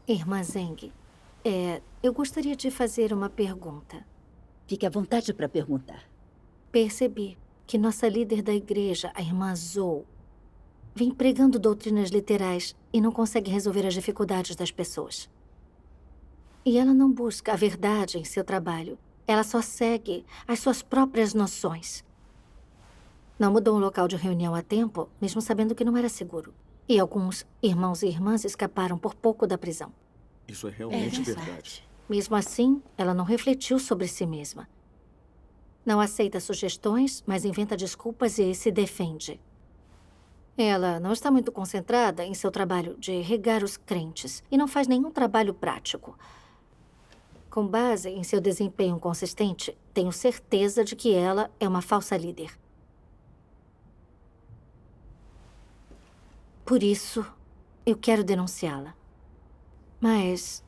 Irmã Zeng, eu gostaria de fazer uma pergunta. Fique à vontade para perguntar. Percebi que nossa líder da igreja, a irmã Zhou, vem pregando doutrinas literais e não consegue resolver as dificuldades das pessoas. E ela não busca a verdade em seu trabalho. Ela só segue as suas próprias noções. Não mudou o local de reunião a tempo, mesmo sabendo que não era seguro. E alguns irmãos e irmãs escaparam por pouco da prisão. Isso é realmente verdade. Mesmo assim, ela não refletiu sobre si mesma. Não aceita sugestões, mas inventa desculpas e se defende. Ela não está muito concentrada em seu trabalho de regar os crentes e não faz nenhum trabalho prático. Com base em seu desempenho consistente, tenho certeza de que ela é uma falsa líder. Por isso, eu quero denunciá-la. Mas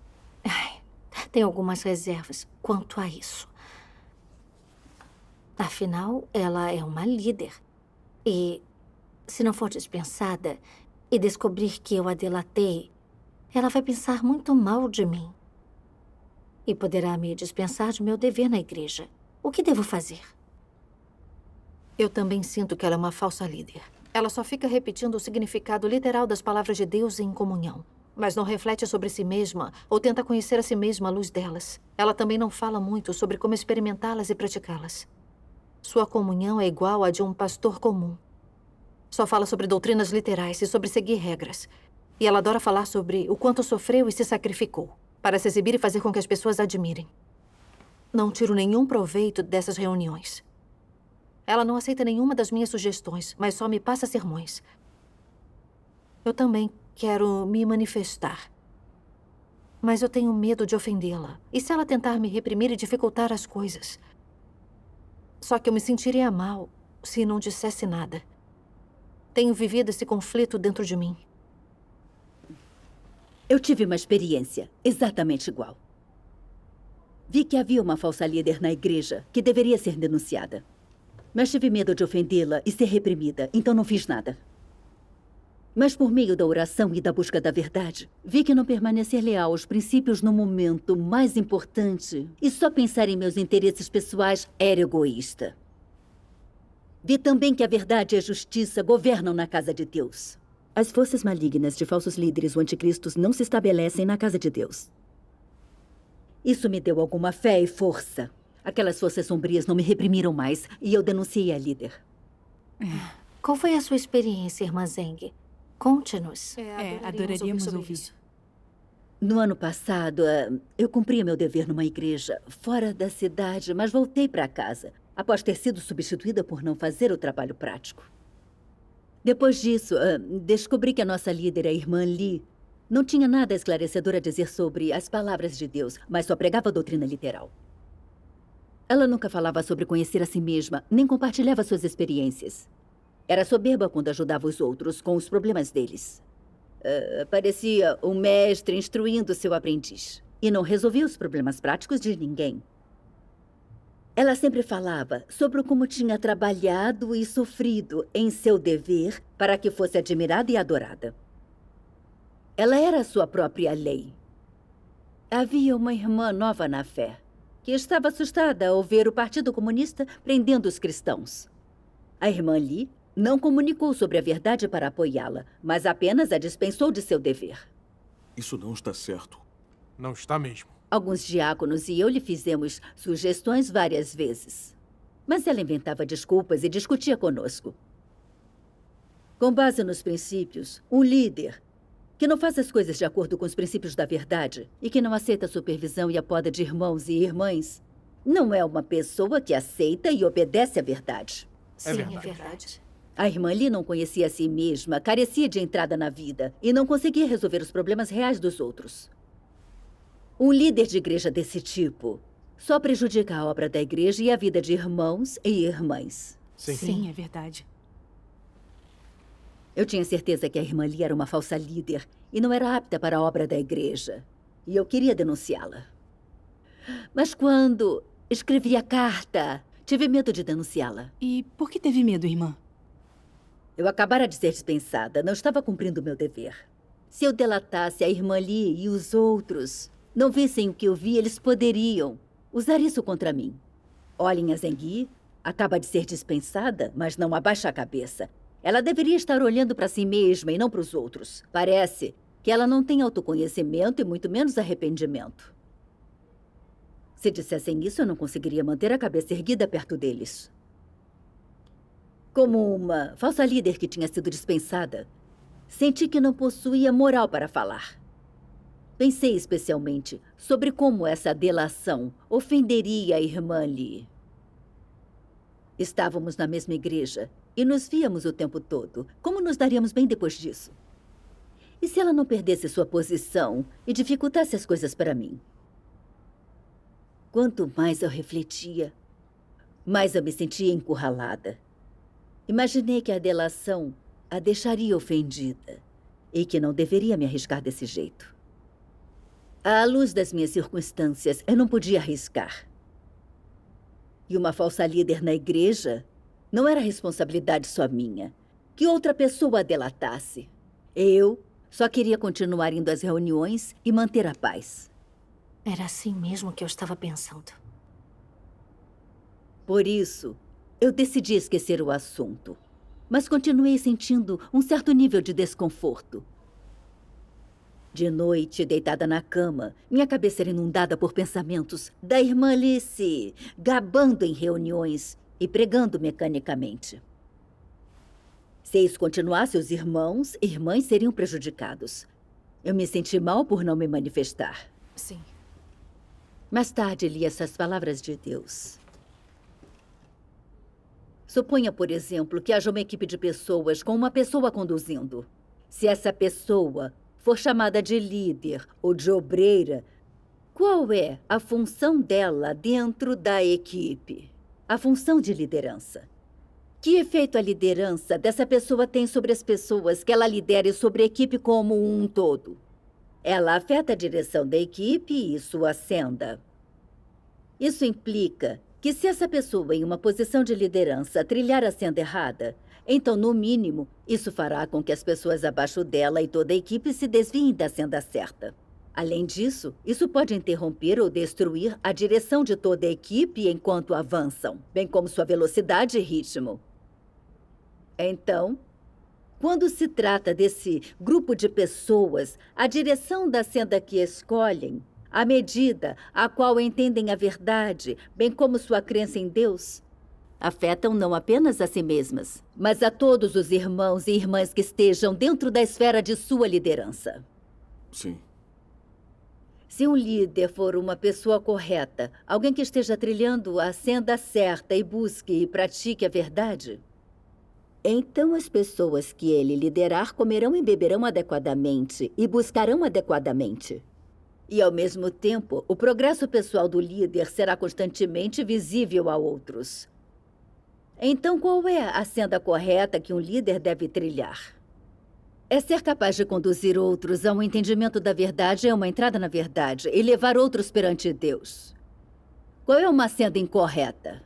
tenho algumas reservas quanto a isso. Afinal, ela é uma líder. E, se não for dispensada e descobrir que eu a delatei, ela vai pensar muito mal de mim. E poderá me dispensar de meu dever na igreja. O que devo fazer? Eu também sinto que ela é uma falsa líder. Ela só fica repetindo o significado literal das palavras de Deus em comunhão, mas não reflete sobre si mesma ou tenta conhecer a si mesma à luz delas. Ela também não fala muito sobre como experimentá-las e praticá-las. Sua comunhão é igual à de um pastor comum. Só fala sobre doutrinas literais e sobre seguir regras. E ela adora falar sobre o quanto sofreu e se sacrificou, para se exibir e fazer com que as pessoas a admirem. Não tiro nenhum proveito dessas reuniões. Ela não aceita nenhuma das minhas sugestões, mas só me passa sermões. Eu também quero me manifestar. Mas eu tenho medo de ofendê-la. E se ela tentar me reprimir e dificultar as coisas? Só que eu me sentiria mal se não dissesse nada. Tenho vivido esse conflito dentro de mim. Eu tive uma experiência exatamente igual. Vi que havia uma falsa líder na igreja que deveria ser denunciada. Mas tive medo de ofendê-la e ser reprimida, então não fiz nada. Mas por meio da oração e da busca da verdade, vi que não permanecer leal aos princípios no momento mais importante e só pensar em meus interesses pessoais era egoísta. Vi também que a verdade e a justiça governam na casa de Deus. As forças malignas de falsos líderes ou anticristos não se estabelecem na casa de Deus. Isso me deu alguma fé e força. Aquelas forças sombrias não me reprimiram mais e eu denunciei a líder. Qual foi a sua experiência, irmã Zeng? Conte-nos. Adoraríamos ouvir. isso. No ano passado, eu cumpria meu dever numa igreja fora da cidade, mas voltei para casa, após ter sido substituída por não fazer o trabalho prático. Depois disso, descobri que a nossa líder, a irmã Lee, não tinha nada esclarecedor a dizer sobre as palavras de Deus, mas só pregava a doutrina literal. Ela nunca falava sobre conhecer a si mesma, nem compartilhava suas experiências. Era soberba quando ajudava os outros com os problemas deles. Parecia um mestre instruindo seu aprendiz. E não resolvia os problemas práticos de ninguém. Ela sempre falava sobre como tinha trabalhado e sofrido em seu dever para que fosse admirada e adorada. Ela era a sua própria lei. Havia uma irmã nova na fé, que estava assustada ao ver o Partido Comunista prendendo os cristãos. A irmã Lee não comunicou sobre a verdade para apoiá-la, mas apenas a dispensou de seu dever. Isso não está certo. Não está mesmo. Alguns diáconos e eu lhe fizemos sugestões várias vezes. Mas ela inventava desculpas e discutia conosco. Com base nos princípios, um líder que não faz as coisas de acordo com os princípios da verdade e que não aceita a supervisão e a poda de irmãos e irmãs, não é uma pessoa que aceita e obedece à verdade. Sim, é verdade. A irmã Lee não conhecia a si mesma, carecia de entrada na vida e não conseguia resolver os problemas reais dos outros. Um líder de igreja desse tipo só prejudica a obra da igreja e a vida de irmãos e irmãs. Sim, é verdade. Eu tinha certeza que a irmã Lee era uma falsa líder e não era apta para a obra da igreja. E eu queria denunciá-la. Mas quando escrevi a carta, tive medo de denunciá-la. E por que teve medo, irmã? Eu acabara de ser dispensada, não estava cumprindo o meu dever. Se eu delatasse a irmã Lee e os outros não vissem o que eu vi, eles poderiam usar isso contra mim. Olhem a Zengui, acaba de ser dispensada, mas não abaixa a cabeça. Ela deveria estar olhando para si mesma e não para os outros. Parece que ela não tem autoconhecimento e muito menos arrependimento. Se dissessem isso, eu não conseguiria manter a cabeça erguida perto deles. Como uma falsa líder que tinha sido dispensada, senti que não possuía moral para falar. Pensei especialmente sobre como essa delação ofenderia a irmã Lee. Estávamos na mesma igreja e nos víamos o tempo todo. Como nos daríamos bem depois disso? E se ela não perdesse sua posição e dificultasse as coisas para mim? Quanto mais eu refletia, mais eu me sentia encurralada. Imaginei que a delação a deixaria ofendida e que não deveria me arriscar desse jeito. À luz das minhas circunstâncias, eu não podia arriscar. E uma falsa líder na igreja não era responsabilidade só minha. Que outra pessoa a delatasse. Eu só queria continuar indo às reuniões e manter a paz. Era assim mesmo que eu estava pensando. Por isso, eu decidi esquecer o assunto. Mas continuei sentindo um certo nível de desconforto. De noite, deitada na cama, minha cabeça era inundada por pensamentos da irmã Alice, gabando em reuniões e pregando mecanicamente. Se isso continuasse, os irmãos e irmãs seriam prejudicados. Eu me senti mal por não me manifestar. Sim. Mais tarde, li essas palavras de Deus. Suponha, por exemplo, que haja uma equipe de pessoas com uma pessoa conduzindo. Se essa pessoa for chamada de líder ou de obreira, qual é a função dela dentro da equipe? A função de liderança. Que efeito a liderança dessa pessoa tem sobre as pessoas que ela lidera e sobre a equipe como um todo? Ela afeta a direção da equipe e sua senda. Isso implica que se essa pessoa em uma posição de liderança trilhar a senda errada, então, no mínimo, isso fará com que as pessoas abaixo dela e toda a equipe se desviem da senda certa. Além disso, isso pode interromper ou destruir a direção de toda a equipe enquanto avançam, bem como sua velocidade e ritmo. Então, quando se trata desse grupo de pessoas, a direção da senda que escolhem, a medida a qual entendem a verdade, bem como sua crença em Deus, afetam não apenas a si mesmas, mas a todos os irmãos e irmãs que estejam dentro da esfera de sua liderança. Sim. Se um líder for uma pessoa correta, alguém que esteja trilhando a senda certa e busque e pratique a verdade, então as pessoas que ele liderar comerão e beberão adequadamente e buscarão adequadamente. E, ao mesmo tempo, o progresso pessoal do líder será constantemente visível a outros. Então, qual é a senda correta que um líder deve trilhar? É ser capaz de conduzir outros a um entendimento da verdade, a uma entrada na verdade, e levar outros perante Deus. Qual é uma senda incorreta?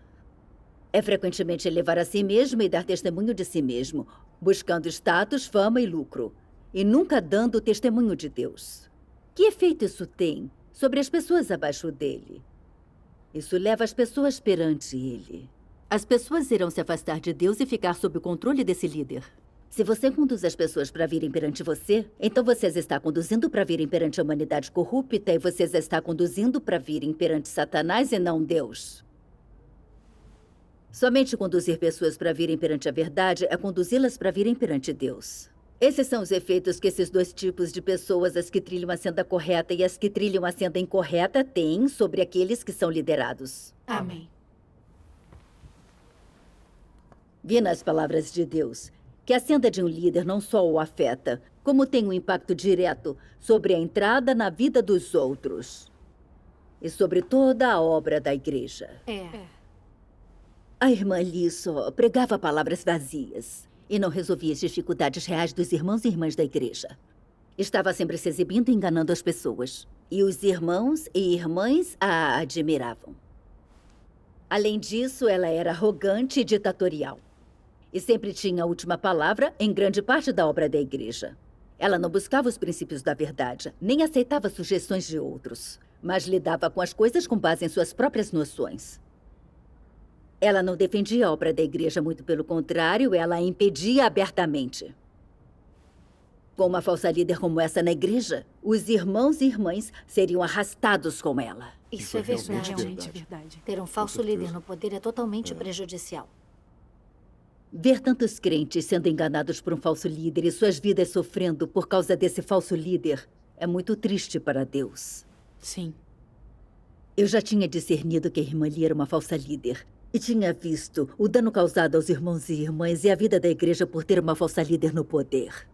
É frequentemente elevar a si mesmo e dar testemunho de si mesmo, buscando status, fama e lucro, e nunca dando o testemunho de Deus. Que efeito isso tem sobre as pessoas abaixo dele? Isso leva as pessoas perante ele. As pessoas irão se afastar de Deus e ficar sob o controle desse líder. Se você conduz as pessoas para virem perante você, então você as está conduzindo para virem perante a humanidade corrupta e você as está conduzindo para virem perante Satanás e não Deus. Somente conduzir pessoas para virem perante a verdade é conduzi-las para virem perante Deus. Esses são os efeitos que esses dois tipos de pessoas, as que trilham a senda correta e as que trilham a senda incorreta, têm sobre aqueles que são liderados. Amém. Vi nas palavras de Deus que a senda de um líder não só o afeta, como tem um impacto direto sobre a entrada na vida dos outros e sobre toda a obra da igreja. A irmã Lee só pregava palavras vazias e não resolvia as dificuldades reais dos irmãos e irmãs da igreja. Estava sempre se exibindo e enganando as pessoas. E os irmãos e irmãs a admiravam. Além disso, ela era arrogante e ditatorial. E sempre tinha a última palavra em grande parte da obra da igreja. Ela não buscava os princípios da verdade, nem aceitava sugestões de outros, mas lidava com as coisas com base em suas próprias noções. Ela não defendia a obra da igreja, muito pelo contrário, ela a impedia abertamente. Com uma falsa líder como essa na igreja, os irmãos e irmãs seriam arrastados com ela. Isso é realmente verdade. Realmente verdade. Ter um falso certeza. líder no poder é totalmente prejudicial. Ver tantos crentes sendo enganados por um falso líder e suas vidas sofrendo por causa desse falso líder é muito triste para Deus. Sim. Eu já tinha discernido que a irmã Lee era uma falsa líder e tinha visto o dano causado aos irmãos e irmãs e à vida da igreja por ter uma falsa líder no poder.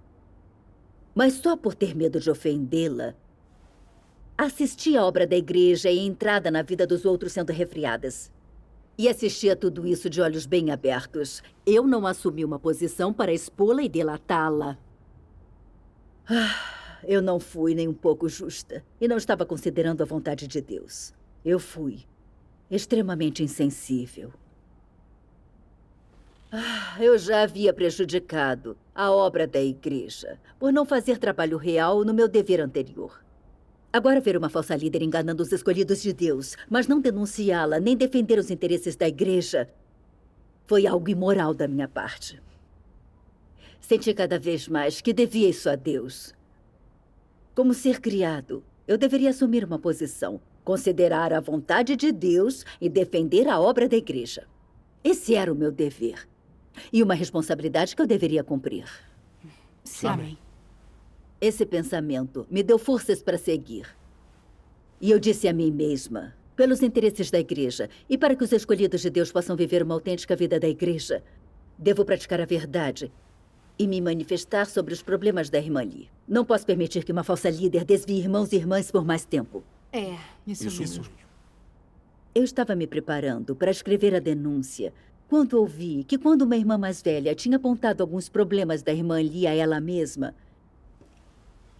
Mas só por ter medo de ofendê-la, assisti à obra da igreja e a entrada na vida dos outros sendo refriadas. E assisti a tudo isso de olhos bem abertos. Eu não assumi uma posição para expô-la e delatá-la. Eu não fui nem um pouco justa e não estava considerando a vontade de Deus. Eu fui extremamente insensível. Eu já havia prejudicado a obra da igreja por não fazer trabalho real no meu dever anterior. Agora ver uma falsa líder enganando os escolhidos de Deus, mas não denunciá-la nem defender os interesses da igreja, foi algo imoral da minha parte. Senti cada vez mais que devia isso a Deus. Como ser criado, eu deveria assumir uma posição, considerar a vontade de Deus e defender a obra da igreja. Esse era o meu dever. E uma responsabilidade que eu deveria cumprir. Sim. Amém. Esse pensamento me deu forças para seguir. E eu disse a mim mesma, pelos interesses da igreja e para que os escolhidos de Deus possam viver uma autêntica vida da igreja, devo praticar a verdade e me manifestar sobre os problemas da irmã Lee. Não posso permitir que uma falsa líder desvie irmãos e irmãs por mais tempo. Isso Isso mesmo. mesmo. Eu estava me preparando para escrever a denúncia quando ouvi que quando uma irmã mais velha tinha apontado alguns problemas da irmã Lee a ela mesma,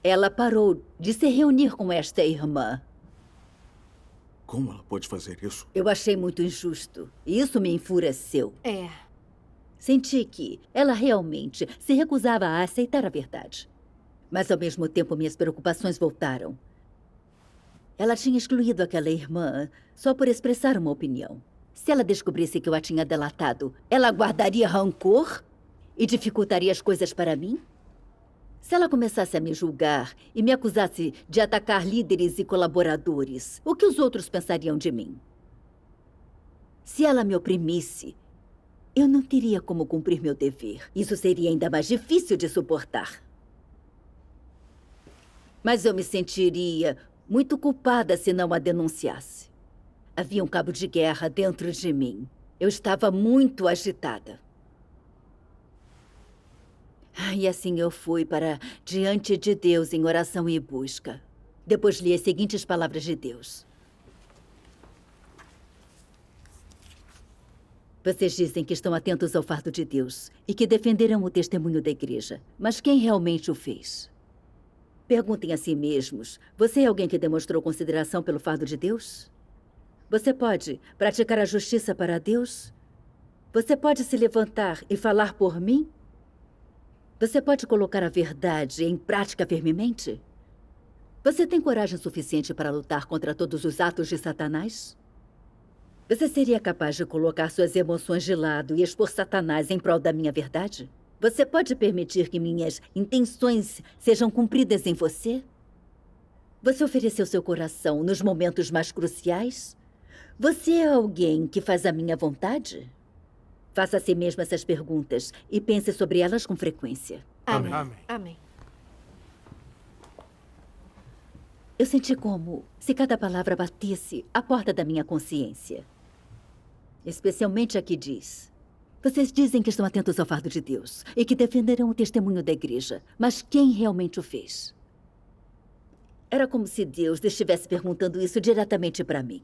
ela parou de se reunir com esta irmã. Como ela pode fazer isso? Eu achei muito injusto. E isso me enfureceu. É. Senti que ela realmente se recusava a aceitar a verdade. Mas, ao mesmo tempo, minhas preocupações voltaram. Ela tinha excluído aquela irmã só por expressar uma opinião. Se ela descobrisse que eu a tinha delatado, ela guardaria rancor e dificultaria as coisas para mim? Se ela começasse a me julgar e me acusasse de atacar líderes e colaboradores, o que os outros pensariam de mim? Se ela me oprimisse, eu não teria como cumprir meu dever. Isso seria ainda mais difícil de suportar. Mas eu me sentiria muito culpada se não a denunciasse. Havia um cabo de guerra dentro de mim. Eu estava muito agitada. E assim eu fui para diante de Deus em oração e busca. Depois li as seguintes palavras de Deus. Vocês dizem que estão atentos ao fardo de Deus e que defenderão o testemunho da igreja. Mas quem realmente o fez? Perguntem a si mesmos. Você é alguém que demonstrou consideração pelo fardo de Deus? Você pode praticar a justiça para Deus? Você pode se levantar e falar por mim? Você pode colocar a verdade em prática firmemente? Você tem coragem suficiente para lutar contra todos os atos de Satanás? Você seria capaz de colocar suas emoções de lado e expor Satanás em prol da minha verdade? Você pode permitir que minhas intenções sejam cumpridas em você? Você ofereceu seu coração nos momentos mais cruciais? Você é alguém que faz a minha vontade? Faça a si mesmo essas perguntas e pense sobre elas com frequência. Amém. Amém. Amém. Eu senti como se cada palavra batesse à porta da minha consciência. Especialmente a que diz: vocês dizem que estão atentos ao fardo de Deus e que defenderão o testemunho da igreja, mas quem realmente o fez? Era como se Deus estivesse perguntando isso diretamente para mim.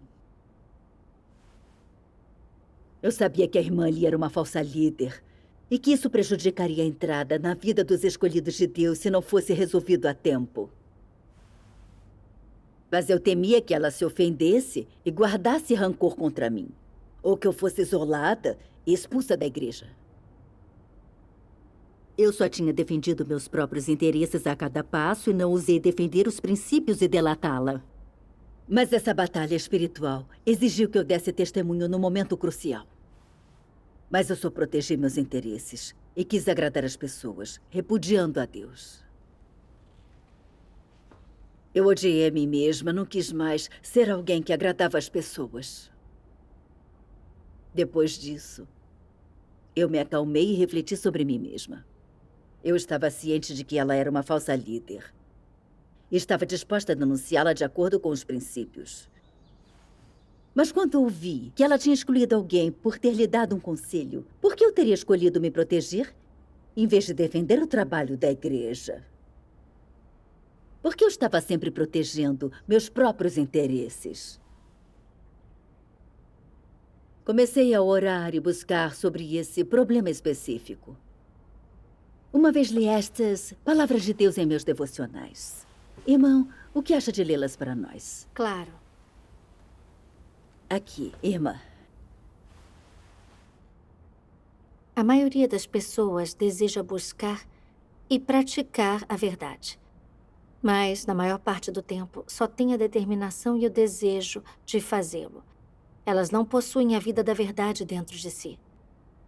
Eu sabia que a irmã Lee era uma falsa líder e que isso prejudicaria a entrada na vida dos escolhidos de Deus se não fosse resolvido a tempo. Mas eu temia que ela se ofendesse e guardasse rancor contra mim, ou que eu fosse isolada e expulsa da igreja. Eu só tinha defendido meus próprios interesses a cada passo e não usei defender os princípios e delatá-la. Mas essa batalha espiritual exigiu que eu desse testemunho no momento crucial. Mas eu só protegi meus interesses e quis agradar as pessoas, repudiando a Deus. Eu odiei a mim mesma, não quis mais ser alguém que agradava as pessoas. Depois disso, eu me acalmei e refleti sobre mim mesma. Eu estava ciente de que ela era uma falsa líder. E estava disposta a denunciá-la de acordo com os princípios. Mas quando ouvi que ela tinha escolhido alguém por ter lhe dado um conselho, por que eu teria escolhido me proteger, em vez de defender o trabalho da igreja? Porque eu estava sempre protegendo meus próprios interesses. Comecei a orar e buscar sobre esse problema específico. Uma vez li estas palavras de Deus em meus devocionais. Irmão, o que acha de lê-las para nós? Claro. Aqui, irmã. A maioria das pessoas deseja buscar e praticar a verdade. Mas, na maior parte do tempo, só tem a determinação e o desejo de fazê-lo. Elas não possuem a vida da verdade dentro de si.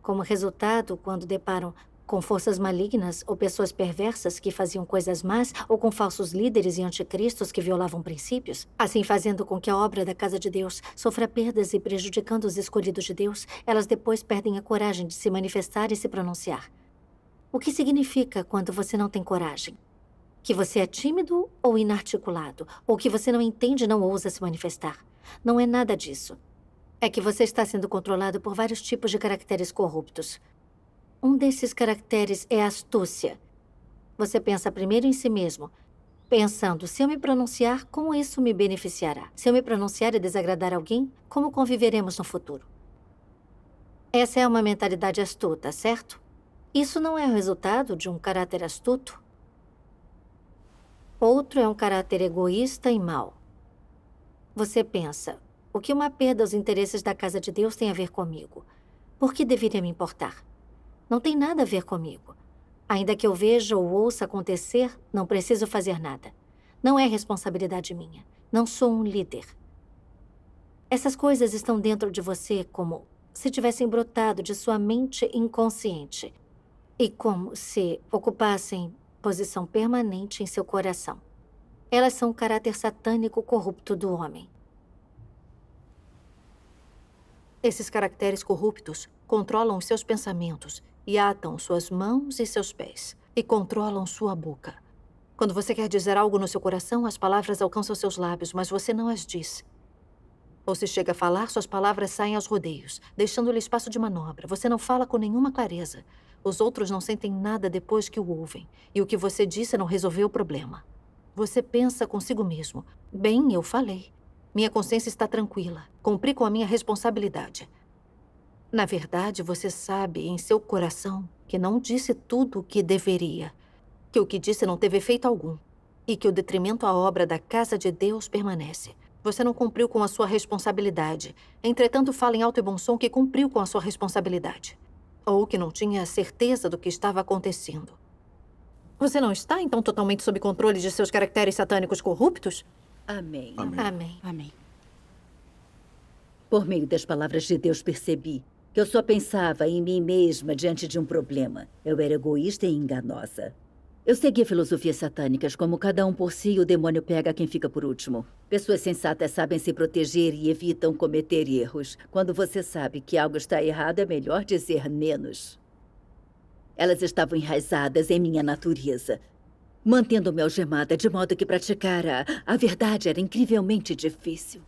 Como resultado, quando deparam com forças malignas ou pessoas perversas que faziam coisas más, ou com falsos líderes e anticristos que violavam princípios, assim fazendo com que a obra da Casa de Deus sofra perdas e prejudicando os escolhidos de Deus, elas depois perdem a coragem de se manifestar e se pronunciar. O que significa quando você não tem coragem? Que você é tímido ou inarticulado, ou que você não entende e não ousa se manifestar. Não é nada disso. É que você está sendo controlado por vários tipos de caracteres corruptos. Um desses caracteres é a astúcia. Você pensa primeiro em si mesmo, pensando, se eu me pronunciar, como isso me beneficiará? Se eu me pronunciar e desagradar alguém, como conviveremos no futuro? Essa é uma mentalidade astuta, certo? Isso não é o resultado de um caráter astuto? Outro é um caráter egoísta e mau. Você pensa, o que uma perda aos interesses da Casa de Deus tem a ver comigo? Por que deveria me importar? Não tem nada a ver comigo. Ainda que eu veja ou ouça acontecer, não preciso fazer nada. Não é responsabilidade minha. Não sou um líder. Essas coisas estão dentro de você como se tivessem brotado de sua mente inconsciente e como se ocupassem posição permanente em seu coração. Elas são o caráter satânico corrupto do homem. Esses caracteres corruptos controlam os seus pensamentos e atam suas mãos e seus pés e controlam sua boca. Quando você quer dizer algo no seu coração, as palavras alcançam seus lábios, mas você não as diz. Ou se chega a falar, suas palavras saem aos rodeios, deixando-lhe espaço de manobra. Você não fala com nenhuma clareza. Os outros não sentem nada depois que o ouvem. E o que você disse não resolveu o problema. Você pensa consigo mesmo. Bem, eu falei. Minha consciência está tranquila. Cumpri com a minha responsabilidade. Na verdade, você sabe em seu coração que não disse tudo o que deveria. Que o que disse não teve efeito algum. E que o detrimento à obra da Casa de Deus permanece. Você não cumpriu com a sua responsabilidade. Entretanto, fala em alto e bom som que cumpriu com a sua responsabilidade. Ou que não tinha certeza do que estava acontecendo. Você não está, então, totalmente sob controle de seus caracteres satânicos corruptos? Amém. Amém. Amém. Amém. Por meio das palavras de Deus, percebi que eu só pensava em mim mesma diante de um problema. Eu era egoísta e enganosa. Eu seguia filosofias satânicas, como cada um por si e o demônio pega quem fica por último. Pessoas sensatas sabem se proteger e evitam cometer erros. Quando você sabe que algo está errado, é melhor dizer menos. Elas estavam enraizadas em minha natureza, mantendo-me algemada, de modo que praticar a verdade era incrivelmente difícil.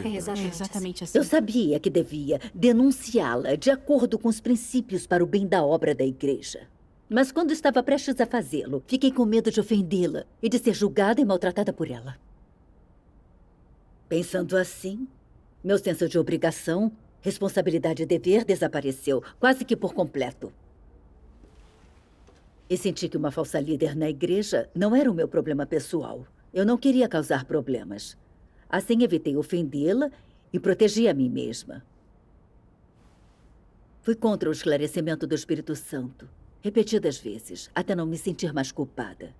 É exatamente, Exatamente assim. Eu sabia que devia denunciá-la de acordo com os princípios para o bem da obra da igreja. Mas quando estava prestes a fazê-lo, fiquei com medo de ofendê-la e de ser julgada e maltratada por ela. Pensando assim, meu senso de obrigação, responsabilidade e dever desapareceu, quase que por completo. E senti que uma falsa líder na igreja não era o meu problema pessoal. Eu não queria causar problemas. Assim, evitei ofendê-la e protegi a mim mesma. Fui contra o esclarecimento do Espírito Santo repetidas vezes, até não me sentir mais culpada.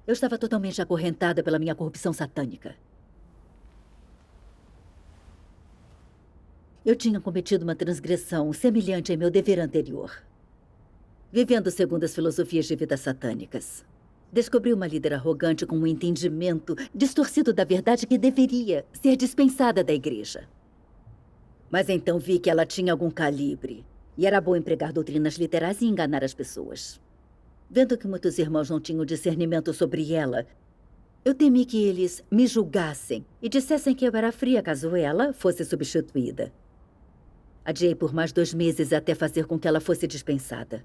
Eu estava totalmente acorrentada pela minha corrupção satânica. Eu tinha cometido uma transgressão semelhante em meu dever anterior. Vivendo segundo as filosofias de vida satânicas. Descobri uma líder arrogante com um entendimento distorcido da verdade que deveria ser dispensada da igreja. Mas então vi que ela tinha algum calibre. E era bom empregar doutrinas literais e enganar as pessoas. Vendo que muitos irmãos não tinham discernimento sobre ela, eu temi que eles me julgassem e dissessem que eu era fria caso ela fosse substituída. Adiei por mais 2 meses até fazer com que ela fosse dispensada.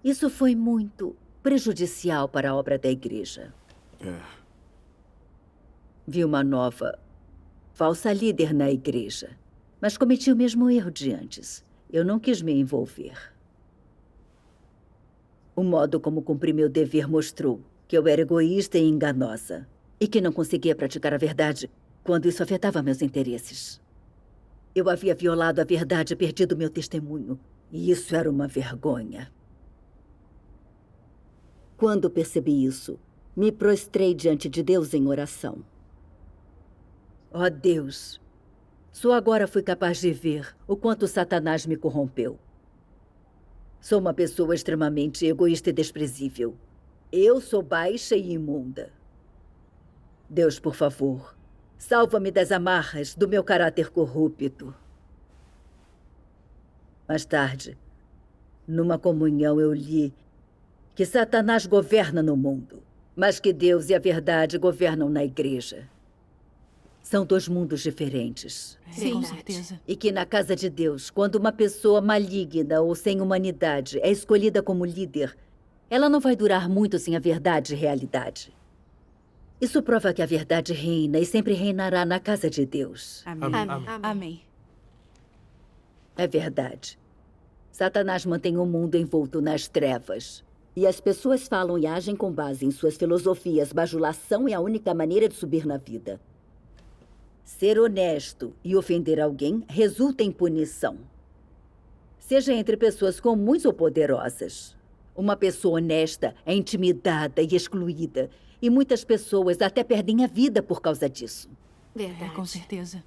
Isso foi muito prejudicial para a obra da igreja. Vi uma nova, falsa líder na igreja, mas cometi o mesmo erro de antes. Eu não quis me envolver. O modo como cumpri meu dever mostrou que eu era egoísta e enganosa e que não conseguia praticar a verdade quando isso afetava meus interesses. Eu havia violado a verdade e perdido meu testemunho, e isso era uma vergonha. Quando percebi isso, me prostrei diante de Deus em oração. Ó Deus, só agora fui capaz de ver o quanto Satanás me corrompeu. Sou uma pessoa extremamente egoísta e desprezível. Eu sou baixa e imunda. Deus, por favor, salva-me das amarras do meu caráter corrupto. Mais tarde, numa comunhão, eu li que Satanás governa no mundo, mas que Deus e a verdade governam na igreja. São 2 mundos diferentes. Sim, com certeza. E que na casa de Deus, quando uma pessoa maligna ou sem humanidade é escolhida como líder, ela não vai durar muito sem a verdade e realidade. Isso prova que a verdade reina e sempre reinará na casa de Deus. Amém. Amém. É verdade. Satanás mantém o mundo envolto nas trevas. E as pessoas falam e agem com base em suas filosofias. Bajulação é a única maneira de subir na vida. Ser honesto e ofender alguém resulta em punição. Seja entre pessoas comuns ou poderosas. Uma pessoa honesta é intimidada e excluída. E muitas pessoas até perdem a vida por causa disso. Verdade. Com certeza.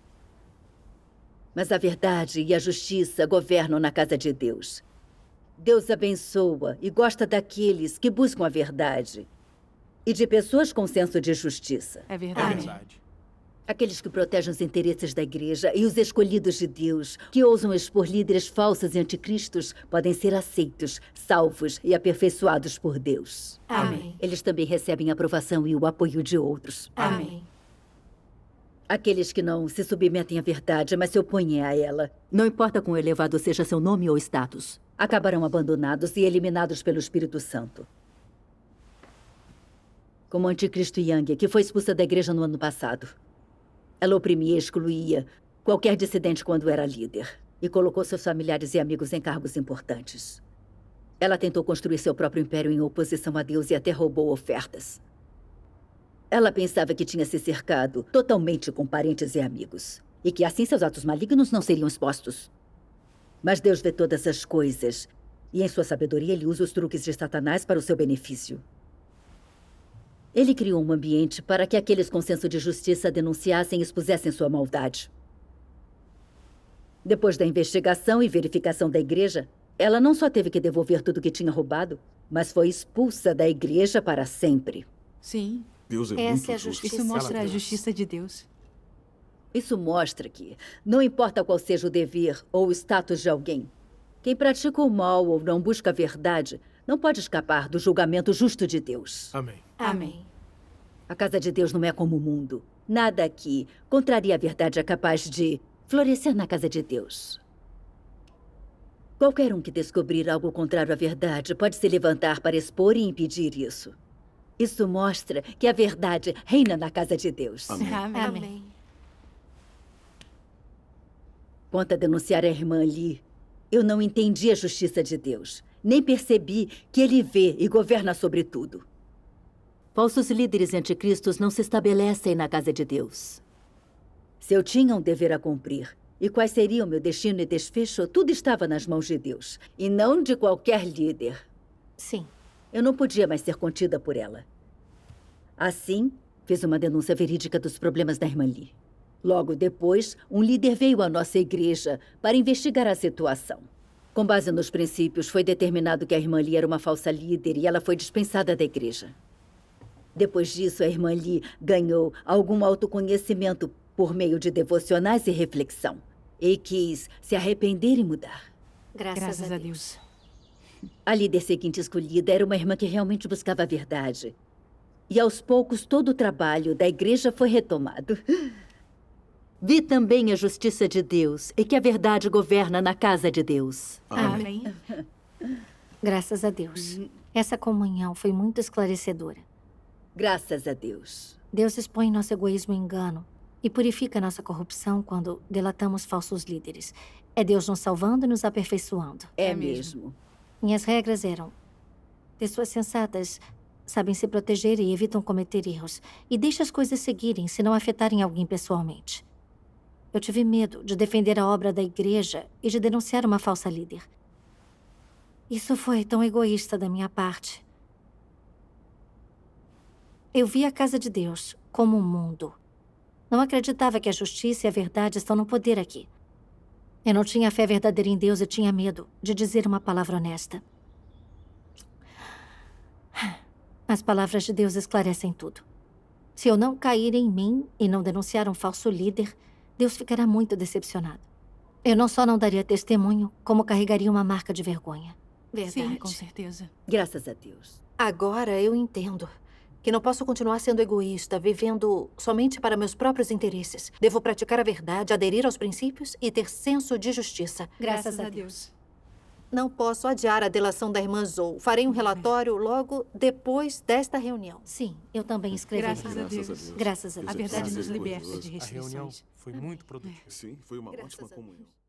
Mas a verdade e a justiça governam na casa de Deus. Deus abençoa e gosta daqueles que buscam a verdade. E de pessoas com senso de justiça. É É verdade. verdade. Aqueles que protegem os interesses da igreja e os escolhidos de Deus, que ousam expor líderes falsos e anticristos, podem ser aceitos, salvos e aperfeiçoados por Deus. Amém. Eles também recebem a aprovação e o apoio de outros. Amém. Aqueles que não se submetem à verdade, mas se opõem a ela, não importa quão elevado seja seu nome ou status, acabarão abandonados e eliminados pelo Espírito Santo. Como o anticristo Yang, que foi expulsa da igreja no ano passado. Ela oprimia e excluía qualquer dissidente quando era líder e colocou seus familiares e amigos em cargos importantes. Ela tentou construir seu próprio império em oposição a Deus e até roubou ofertas. Ela pensava que tinha se cercado totalmente com parentes e amigos e que assim seus atos malignos não seriam expostos. Mas Deus vê todas as coisas e, em sua sabedoria, ele usa os truques de Satanás para o seu benefício. Ele criou um ambiente para que aqueles com senso de justiça denunciassem e expusessem sua maldade. Depois da investigação e verificação da igreja, ela não só teve que devolver tudo que tinha roubado, mas foi expulsa da igreja para sempre. Sim. Deus é Essa muito é a justo. Isso mostra a Deus. justiça de Deus. Isso mostra que, não importa qual seja o dever ou o status de alguém, quem pratica o mal ou não busca a verdade não pode escapar do julgamento justo de Deus. Amém. Amém. A casa de Deus não é como o mundo. Nada aqui contraria a verdade é capaz de florescer na casa de Deus. Qualquer um que descobrir algo contrário à verdade pode se levantar para expor e impedir isso. Isso mostra que a verdade reina na casa de Deus. Amém. Amém. Quanto a denunciar a irmã Lee, eu não entendi a justiça de Deus. Nem percebi que ele vê e governa sobre tudo. Falsos líderes e anticristos não se estabelecem na casa de Deus. Se eu tinha um dever a cumprir, E quais seriam meu destino e desfecho, tudo estava nas mãos de Deus, e não de qualquer líder. Sim. Eu não podia mais ser contida por ela. Assim, fiz uma denúncia verídica dos problemas da irmã Lee. Logo depois, um líder veio à nossa igreja para investigar a situação. Com base nos princípios, foi determinado que a irmã Lee era uma falsa líder e ela foi dispensada da igreja. Depois disso, a irmã Lee ganhou algum autoconhecimento por meio de devocionais e reflexão. E quis se arrepender e mudar. Graças a Deus. A líder seguinte escolhida era uma irmã que realmente buscava a verdade. E aos poucos, todo o trabalho da igreja foi retomado. Vi também a justiça de Deus e que a verdade governa na casa de Deus. Amém. Graças a Deus. Essa comunhão foi muito esclarecedora. Graças a Deus. Deus expõe nosso egoísmo e engano e purifica nossa corrupção quando delatamos falsos líderes. É Deus nos salvando e nos aperfeiçoando. É mesmo. mesmo. Minhas regras eram: pessoas sensatas sabem se proteger e evitam cometer erros. E deixa as coisas seguirem se não afetarem alguém pessoalmente. Eu tive medo de defender a obra da igreja e de denunciar uma falsa líder. Isso foi tão egoísta da minha parte. Eu vi a casa de Deus como um mundo. Não acreditava que a justiça e a verdade estão no poder aqui. Eu não tinha fé verdadeira em Deus e tinha medo de dizer uma palavra honesta. As palavras de Deus esclarecem tudo. Se eu não cair em mim e não denunciar um falso líder, Deus ficará muito decepcionado. Eu não só não daria testemunho, como carregaria uma marca de vergonha. Verdade. Sim, com certeza. Graças a Deus. Agora eu entendo que não posso continuar sendo egoísta, vivendo somente para meus próprios interesses. Devo praticar a verdade, aderir aos princípios e ter senso de justiça. Graças a Deus. Não posso adiar a delação da irmã Zou. Farei um relatório logo depois desta reunião. Sim, eu também escrevi. Graças a Deus. Graças a A Deus. verdade Graças nos a liberta Deus. de A reunião restrições. foi muito produtiva. Sim, foi uma Graças ótima a comunhão. Deus.